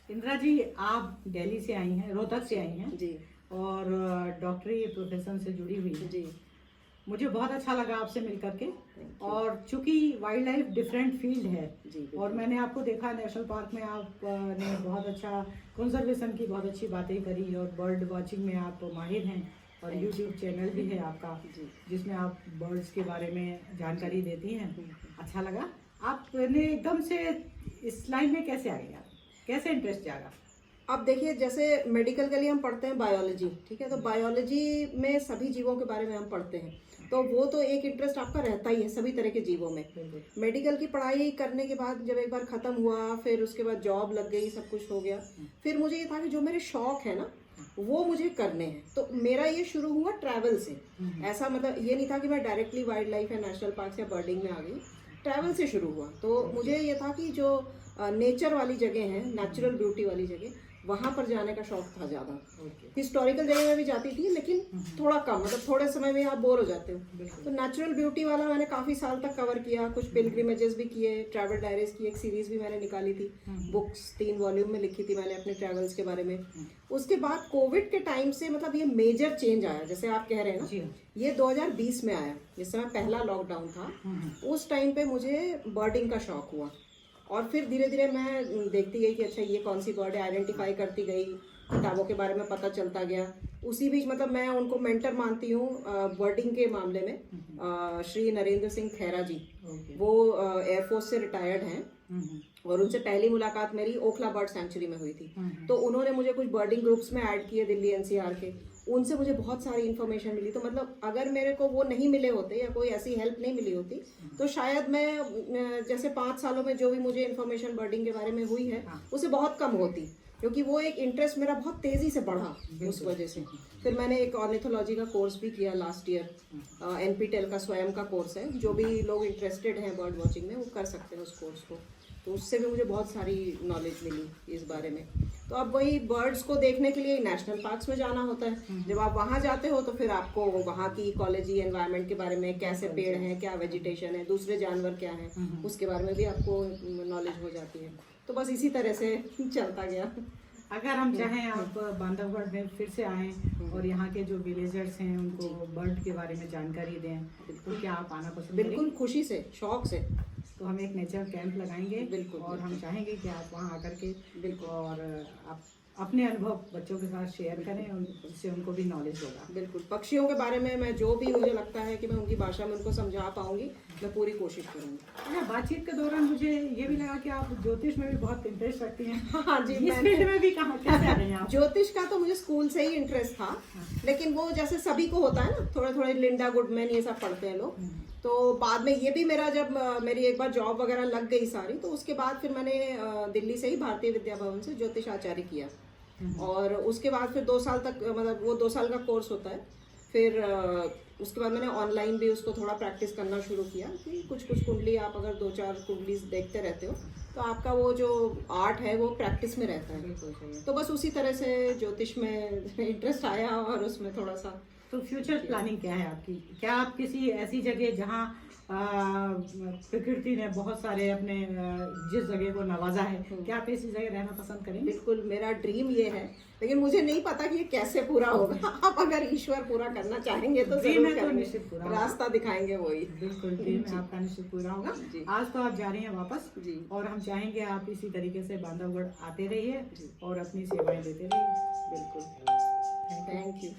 इंदिरा जी, आप दिल्ली से आई हैं, रोहतक से आई हैं जी और डॉक्टरी प्रोफेशन से जुड़ी हुई हैं। जी। मुझे बहुत अच्छा लगा आपसे मिल करके। Thank you. और चूंकि वाइल्ड लाइफ डिफरेंट फील्ड है जी, बिल्कुल। और मैंने आपको देखा नेशनल पार्क में आपने बहुत अच्छा कंजर्वेशन की बहुत अच्छी बातें करी और बर्ड वॉचिंग में आप माहिर हैं और Thank you. यूट्यूब चैनल भी है आपका जी। जिसमें आप बर्ड्स के बारे में जानकारी देती हैं। हम्म। अच्छा लगा। आपने एकदम से इस लाइन में कैसे आ गई, आप कैसे इंटरेस्ट जागा? अब देखिए, जैसे मेडिकल के लिए हम पढ़ते हैं बायोलॉजी, ठीक है, तो बायोलॉजी में सभी जीवों के बारे में हम पढ़ते हैं, तो वो तो एक इंटरेस्ट आपका रहता ही है सभी तरह के जीवों में। मेडिकल की पढ़ाई करने के बाद जब एक बार खत्म हुआ, फिर उसके बाद जॉब लग गई, सब कुछ हो गया, फिर मुझे ये था कि जो मेरे शौक है ना वो मुझे करने हैं। तो मेरा ये शुरू हुआ ट्रैवल से। ऐसा मतलब ये नहीं था कि मैं डायरेक्टली वाइल्ड लाइफ या नेशनल पार्क या बर्डिंग में आ गई, ट्रैवल से शुरू हुआ। तो मुझे ये था कि जो नेचर वाली जगह है, नेचुरल ब्यूटी वाली जगह, वहां पर जाने का शौक था ज़्यादा। हिस्टोरिकल जगह में भी जाती थी लेकिन थोड़ा कम, मतलब थोड़े समय में आप बोर हो जाते हो। तो नेचुरल ब्यूटी वाला मैंने काफ़ी साल तक कवर किया, कुछ पिलग्रिमेजेस भी किए, ट्रैवल डायरीज की एक सीरीज भी मैंने निकाली थी, बुक्स 3 वॉल्यूम में लिखी थी मैंने अपने ट्रैवल्स के बारे में। उसके बाद कोविड के टाइम से मतलब ये मेजर चेंज आया, जैसे आप कह रहे हैं ना, ये 2020 में आया, जिस समय पहला लॉकडाउन था। उस टाइम पे मुझे बर्डिंग का शौक हुआ और फिर धीरे धीरे मैं देखती गई कि अच्छा ये कौन सी बर्ड है, आइडेंटिफाई करती गई, किताबों के बारे में पता चलता गया। उसी बीच मतलब मैं उनको मेंटर मानती हूँ बर्डिंग के मामले में, श्री नरेंद्र सिंह खैरा जी। वो एयरफोर्स से रिटायर्ड हैं और उनसे पहली मुलाकात मेरी ओखला बर्ड सेंचुरी में हुई थी। तो उन्होंने मुझे कुछ बर्डिंग ग्रुप्स में ऐड किए दिल्ली एनसीआर के, उनसे मुझे बहुत सारी इन्फॉर्मेशन मिली। तो मतलब अगर मेरे को वो नहीं मिले होते या कोई ऐसी हेल्प नहीं मिली होती तो शायद मैं जैसे 5 सालों में जो भी मुझे इन्फॉर्मेशन बर्डिंग के बारे में हुई है उसे बहुत कम होती, क्योंकि वो एक इंटरेस्ट मेरा बहुत तेजी से बढ़ा उस वजह से। फिर मैंने एक ऑर्निथोलॉजी का कोर्स भी किया लास्ट ईयर, NPTEL का स्वयं का कोर्स है, जो भी लोग इंटरेस्टेड हैं बर्ड वॉचिंग में वो कर सकते हैं उस कोर्स को। तो उससे भी मुझे बहुत सारी नॉलेज मिली इस बारे में। तो अब वही बर्ड्स को देखने के लिए नेशनल पार्क्स में जाना होता है। जब आप वहाँ जाते हो तो फिर आपको वहाँ की इकोलॉजी, एनवायरनमेंट के बारे में, कैसे पेड़ हैं, क्या वेजिटेशन है, दूसरे जानवर क्या हैं, उसके बारे में भी आपको नॉलेज हो जाती है। तो बस इसी तरह से चलता गया। अगर हम चाहें आप बांधवगढ़ में फिर से आएँ और यहाँ के जो विलेजर्स हैं उनको बर्ड के बारे में जानकारी दें, तो क्या आप आना पसंद करेंगे? बिल्कुल, खुशी से, शौक से। तो हम एक नेचर कैंप लगाएंगे बिल्कुल, और हम चाहेंगे कि आप वहाँ आकर के बिल्कुल और आप अपने अनुभव बच्चों के साथ शेयर करें, उससे उनको भी नॉलेज होगा। बिल्कुल, पक्षियों के बारे में मैं जो भी मुझे लगता है कि मैं उनकी भाषा में उनको समझा पाऊंगी, मैं पूरी कोशिश करूंगी। अच्छा, बातचीत के दौरान मुझे ये भी लगा कि आप ज्योतिष में भी बहुत इंटरेस्ट रखती हैं। हाँ जी, इस फील्ड में भी कहाँ कैसे आ गई आप? ज्योतिष का तो मुझे स्कूल से ही इंटरेस्ट था, लेकिन वो जैसे सभी को होता है ना, थोड़े थोड़े लिंडा गुडमैन ये सब पढ़ते हैं लोग। तो बाद में ये भी मेरा जब मेरी एक बार जॉब वगैरह लग गई सारी, तो उसके बाद फिर मैंने दिल्ली से ही भारतीय विद्या भवन से ज्योतिष आचार्य किया और उसके बाद फिर 2 साल तक, मतलब वो 2 साल का कोर्स होता है। फिर उसके बाद मैंने ऑनलाइन भी उसको थोड़ा प्रैक्टिस करना शुरू किया कि कुछ कुंडली आप अगर 2-4 कुंडली देखते रहते हो तो आपका वो जो आर्ट है वो प्रैक्टिस में रहता है। तो बस उसी तरह से ज्योतिष में इंटरेस्ट आया और उसमें थोड़ा सा। तो फ्यूचर प्लानिंग क्या है आपकी? क्या आप किसी ऐसी जगह जहाँ प्रकृति ने बहुत सारे अपने जिस जगह को नवाजा है, क्या आप ऐसी जगह रहना पसंद करेंगे? बिल्कुल, मेरा ड्रीम ये है, लेकिन मुझे नहीं पता कि ये कैसे पूरा होगा। आप अगर ईश्वर पूरा करना चाहेंगे तो जरूर करेंगे, निश्चित पूरा रास्ता दिखाएंगे वही। बिल्कुल, ड्रीम आपका निश्चित पूरा होगा। आज तो आप जा रही हैं वापस जी, और हम चाहेंगे आप इसी तरीके से बांधवगढ़ आते रहिए और अपनी सेवाएं देते रहिए। बिल्कुल। Thank you.